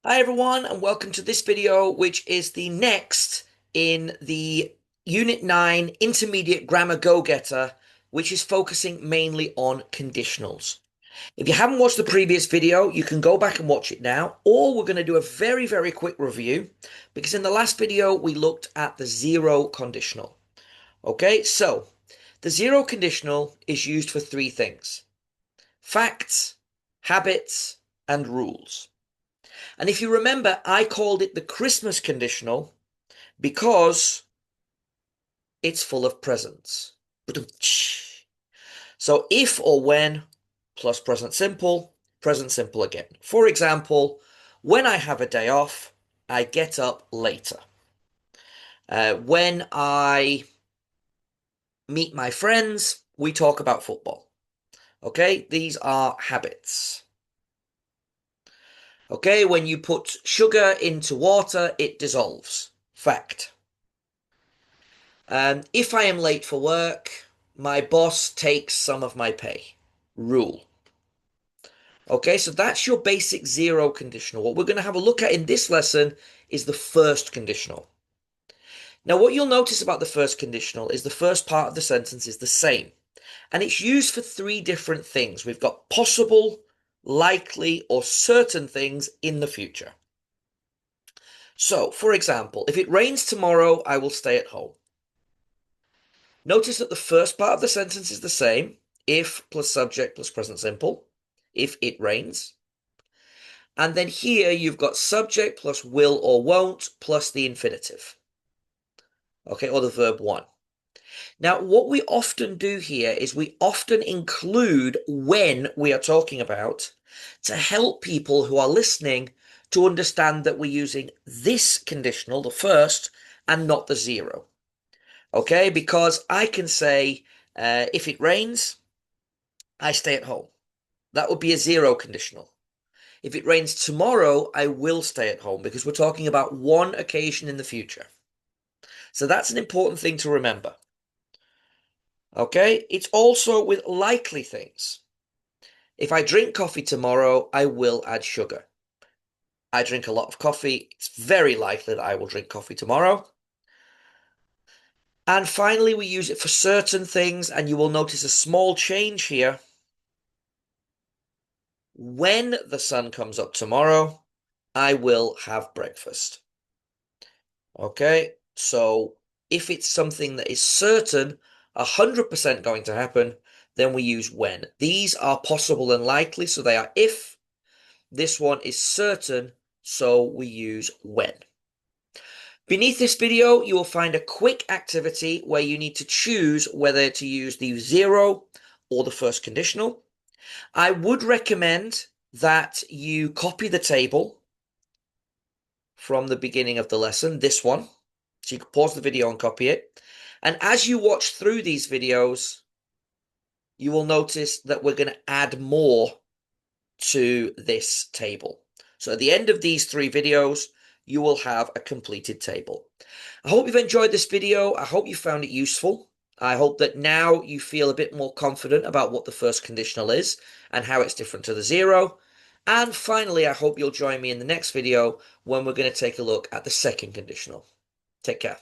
Hi everyone, and welcome to this video, which is the next in the Unit 9 Intermediate Grammar Go-Getter, which is focusing mainly on conditionals. If you haven't watched the previous video, you can go back and watch it now, or we're going to do a very quick review, because in the last video we looked at the zero conditional. Okay, so the zero conditional is used for three things: facts, habits, and rules. And if you remember, I called it the Christmas conditional because it's full of presents. So if or when plus present simple again. For example, when I have a day off, I get up later. When I meet my friends, we talk about football. Okay, these are habits. Okay, when you put sugar into water, it dissolves. Fact. If I am late for work, my boss takes some of my pay. Rule. Okay, so that's your basic zero conditional. What we're going to have a look at in this lesson is the first conditional. Now, what you'll notice about the first conditional is the first part of the sentence is the same. And it's used for three different things. We've got possible, likely, or certain things in the future. So, for example, if it rains tomorrow, I will stay at home. Notice that the first part of the sentence is the same. If plus subject plus present simple. If it rains. And then here you've got subject plus will or won't plus the infinitive. Okay, or the verb one. Now, what we often do here is we often include when we are talking about to help people who are listening to understand that we're using this conditional, the first, and not the zero. Okay, because I can say, if it rains, I stay at home. That would be a zero conditional. If it rains tomorrow, I will stay at home because we're talking about one occasion in the future. So that's an important thing to remember. Okay, it's also with likely things. If I drink coffee tomorrow, I will add sugar. I drink a lot of coffee. It's very likely that I will drink coffee tomorrow. And finally, we use it for certain things, and you will notice a small change here. When the sun comes up tomorrow, I will have breakfast. Okay, so if it's something that is certain, 100% going to happen, then we use when. These are possible and likely, so they are if. This one is certain, so we use when. Beneath this video, you will find a quick activity where you need to choose whether to use the zero or the first conditional. I would recommend that you copy the table from the beginning of the lesson, this one. So you can pause the video and copy it. And as you watch through these videos, you will notice that we're going to add more to this table. So at the end of these three videos, you will have a completed table. I hope you've enjoyed this video. I hope you found it useful. I hope that now you feel a bit more confident about what the first conditional is and how it's different to the zero. And finally, I hope you'll join me in the next video when we're going to take a look at the second conditional. Take care.